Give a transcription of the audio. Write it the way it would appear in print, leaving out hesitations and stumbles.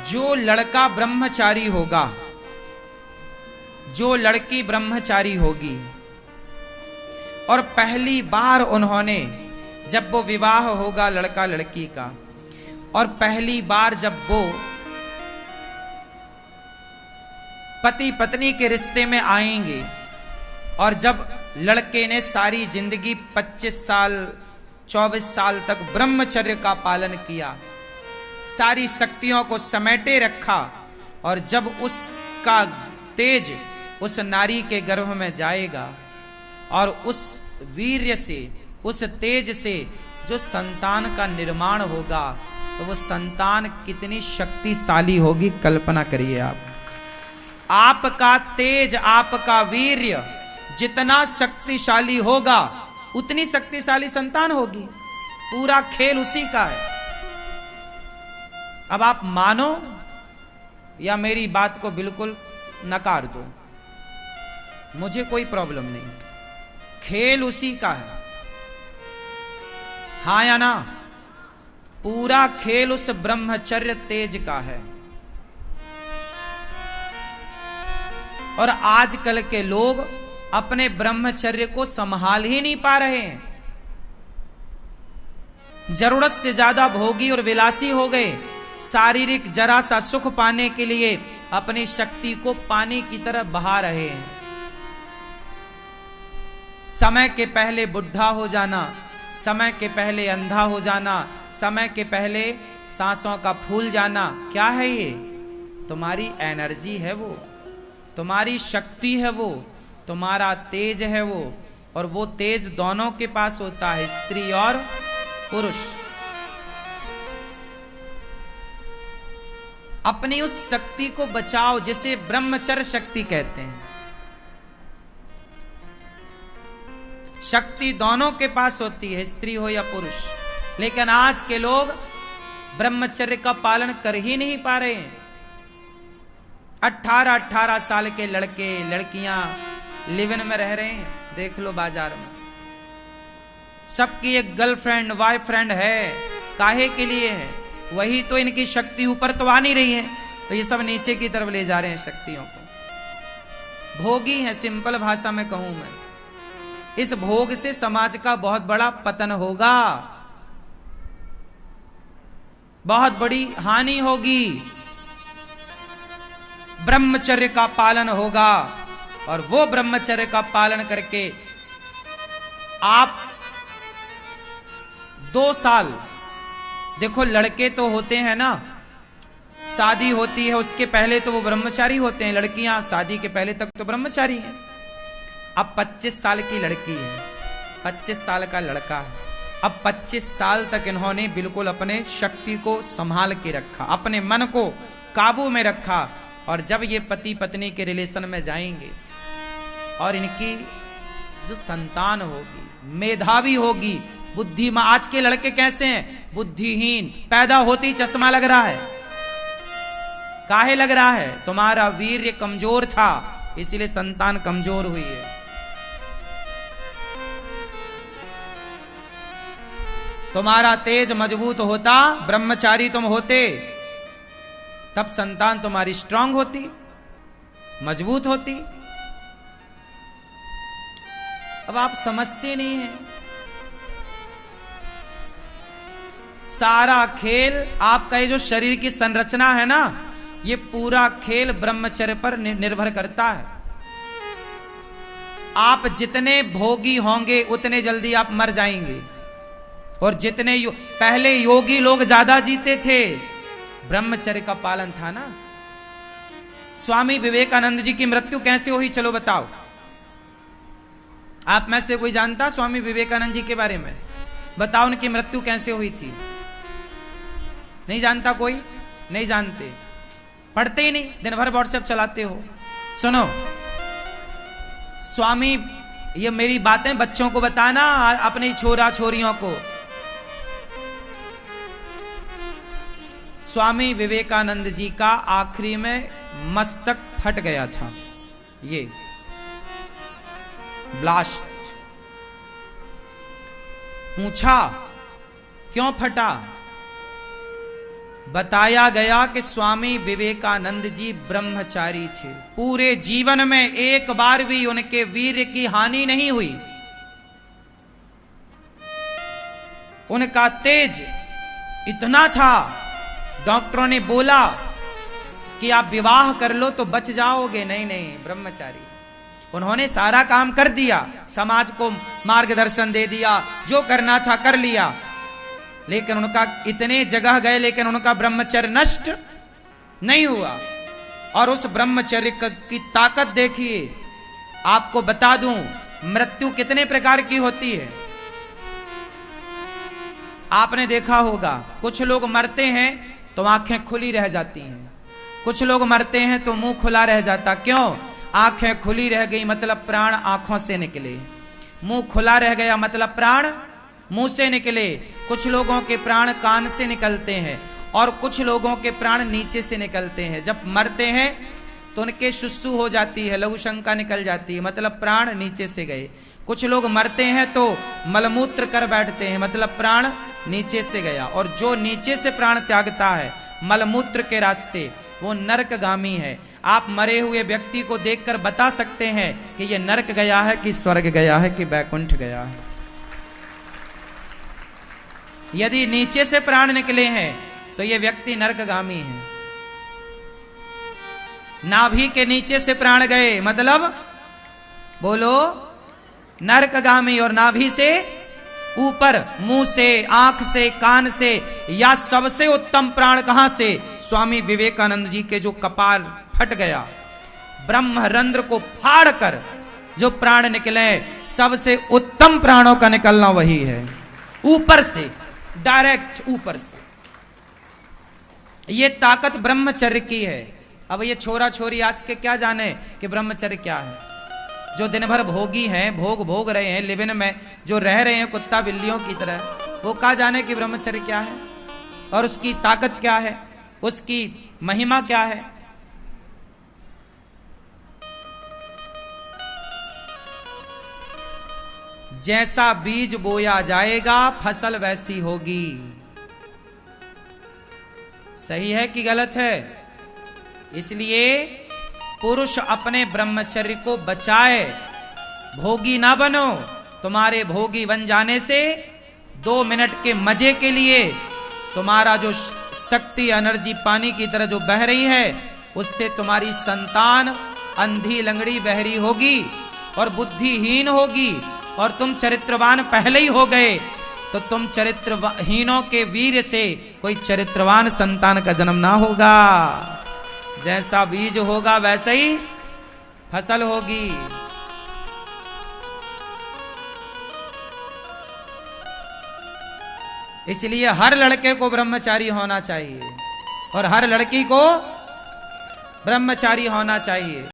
जो लड़का ब्रह्मचारी होगा, जो लड़की ब्रह्मचारी होगी, और पहली बार उन्होंने, जब वो विवाह होगा लड़का लड़की का, और पहली बार जब वो पति पत्नी के रिश्ते में आएंगे, और जब लड़के ने सारी जिंदगी 25 साल 24 साल तक ब्रह्मचर्य का पालन किया, सारी शक्तियों को समेटे रखा, और जब उसका तेज उस नारी के गर्भ में जाएगा और उस वीर्य से, उस तेज से जो संतान का निर्माण होगा, तो वो संतान कितनी शक्तिशाली होगी, कल्पना करिए आप। आपका तेज, आपका वीर्य जितना शक्तिशाली होगा, उतनी शक्तिशाली संतान होगी। पूरा खेल उसी का है। अब आप मानो या मेरी बात को बिल्कुल नकार दो, मुझे कोई प्रॉब्लम नहीं, खेल उसी का है। हाँ या ना? पूरा खेल उस ब्रह्मचर्य तेज का है। और आजकल के लोग अपने ब्रह्मचर्य को संभाल ही नहीं पा रहे हैं। जरूरत से ज्यादा भोगी और विलासी हो गए। शारीरिक जरा सा सुख पाने के लिए अपनी शक्ति को पानी की तरह बहा रहे हैं। समय के पहले बुढ़ा हो जाना, समय के पहले अंधा हो जाना, समय के पहले सांसों का फूल जाना, क्या है ये? तुम्हारी एनर्जी है वो, तुम्हारी शक्ति है वो, तुम्हारा तेज है वो। और वो तेज दोनों के पास होता है, स्त्री और पुरुष। अपनी उस शक्ति को बचाओ जिसे ब्रह्मचर्य शक्ति कहते हैं। शक्ति दोनों के पास होती है, स्त्री हो या पुरुष। लेकिन आज के लोग ब्रह्मचर्य का पालन कर ही नहीं पा रहे हैं। 18-18 साल के लड़के लड़कियां लिव इन में रह रहे हैं, देख लो बाजार में। सबकी एक गर्लफ्रेंड बॉयफ्रेंड है, काहे के लिए है? वही तो इनकी शक्ति ऊपर तो आ नहीं रही है, तो ये सब नीचे की तरफ ले जा रहे हैं शक्तियों को। भोगी है, सिंपल भाषा में कहूं मैं। इस भोग से समाज का बहुत बड़ा पतन होगा, बहुत बड़ी हानि होगी। ब्रह्मचर्य का पालन होगा, और वो ब्रह्मचर्य का पालन करके आप 2 साल, देखो लड़के तो होते हैं ना, शादी होती है उसके पहले तो वो ब्रह्मचारी होते हैं, लड़कियां शादी के पहले तक तो ब्रह्मचारी हैं। अब 25 साल की लड़की है, 25 साल का लड़का है, अब 25 साल तक इन्होंने बिल्कुल अपने शक्ति को संभाल के रखा, अपने मन को काबू में रखा। और जब ये पति पत्नी के रिलेशन में जाएंगे और इनकी जो संतान होगी मेधावी होगी, बुद्धिमान। आज के लड़के कैसे हैं? बुद्धिहीन, पैदा होती चश्मा लग रहा है। काहे लग रहा है? तुम्हारा वीर्य कमजोर था, इसलिए संतान कमजोर हुई है। तुम्हारा तेज मजबूत होता, ब्रह्मचारी तुम होते, तब संतान तुम्हारी स्ट्रांग होती, मजबूत होती। अब आप समझते नहीं हैं। सारा खेल आपका ये जो शरीर की संरचना है ना, ये पूरा खेल ब्रह्मचर्य पर निर्भर करता है। आप जितने भोगी होंगे उतने जल्दी आप मर जाएंगे। और जितने पहले योगी लोग ज्यादा जीते थे, ब्रह्मचर्य का पालन था ना। स्वामी विवेकानंद जी की मृत्यु कैसे हुई, चलो बताओ। आप में से कोई जानता स्वामी विवेकानंद जी के बारे में? बताओ उनकी मृत्यु कैसे हुई थी? नहीं जानता कोई? नहीं जानते, पढ़ते ही नहीं, दिन भर व्हाट्सएप चलाते हो। सुनो, स्वामी, ये मेरी बातें बच्चों को बताना, अपनी छोरा छोरियों को। स्वामी विवेकानंद जी का आखिरी में मस्तक फट गया था, ये ब्लास्ट। पूछा क्यों फटा? बताया गया कि स्वामी विवेकानंद जी ब्रह्मचारी थे। पूरे जीवन में एक बार भी उनके वीर्य की हानि नहीं हुई। उनका तेज इतना था, डॉक्टरों ने बोला कि आप विवाह कर लो तो बच जाओगे। नहीं नहीं, ब्रह्मचारी। उन्होंने सारा काम कर दिया, समाज को मार्गदर्शन दे दिया, जो करना था कर लिया, लेकिन उनका इतने जगह गए लेकिन उनका ब्रह्मचर्य नष्ट नहीं हुआ। और उस ब्रह्मचर्य की ताकत देखिए। आपको बता दूं, मृत्यु कितने प्रकार की होती है आपने देखा होगा। कुछ लोग मरते हैं तो आंखें खुली रह जाती हैं, कुछ लोग मरते हैं तो मुंह खुला रह जाता। क्यों? आंखें खुली रह गई मतलब प्राण आंखों से निकले, मुंह खुला रह गया मतलब प्राण मुंह से निकले। कुछ लोगों के प्राण कान से निकलते हैं और कुछ लोगों के प्राण नीचे से निकलते हैं। जब मरते हैं तो उनके सुसु हो जाती है, लघु शंका निकल जाती है, मतलब प्राण नीचे से गए। कुछ लोग मरते हैं तो मलमूत्र कर बैठते हैं, मतलब प्राण नीचे से गया। और जो नीचे से प्राण त्यागता है मलमूत्र के रास्ते, वो नरकगामी है। आप मरे हुए व्यक्ति को देखकर बता सकते हैं कि ये नरक गया है कि स्वर्ग गया है कि बैकुंठ गया है। यदि नीचे से प्राण निकले हैं तो ये व्यक्ति नरकगामी है। नाभि के नीचे से प्राण गए मतलब बोलो नरकगामी, और नाभि से ऊपर मुंह से, आंख से, कान से, या सबसे उत्तम प्राण कहां से? स्वामी विवेकानंद जी के जो कपाल फट गया, ब्रह्मरंध्र को फाड़ कर जो प्राण निकले, सबसे उत्तम प्राणों का निकलना वही है, ऊपर से, डायरेक्ट ऊपर से। ये ताकत ब्रह्मचर्य की है। अब ये छोरा छोरी आज के क्या जाने कि ब्रह्मचर्य क्या है। जो दिन भर भोगी हैं, भोग रहे हैं, लिविन में जो रह रहे हैं कुत्ता बिल्लियों की तरह, वो क्या जाने कि ब्रह्मचर्य क्या है और उसकी ताकत क्या है, उसकी महिमा क्या है। जैसा बीज बोया जाएगा फसल वैसी होगी। सही है कि गलत है? इसलिए पुरुष अपने ब्रह्मचर्य को बचाए, भोगी ना बनो। तुम्हारे भोगी बन जाने से 2 मिनट के मजे के लिए तुम्हारा जो शक्ति, एनर्जी पानी की तरह जो बह रही है, उससे तुम्हारी संतान अंधी, लंगड़ी, बहरी होगी और बुद्धिहीन होगी। और तुम चरित्रवान पहले ही हो गए तो तुम चरित्रहीनों के वीर से कोई चरित्रवान संतान का जन्म ना होगा। जैसा बीज होगा वैसे ही फसल होगी। इसलिए हर लड़के को ब्रह्मचारी होना चाहिए और हर लड़की को ब्रह्मचारी होना चाहिए।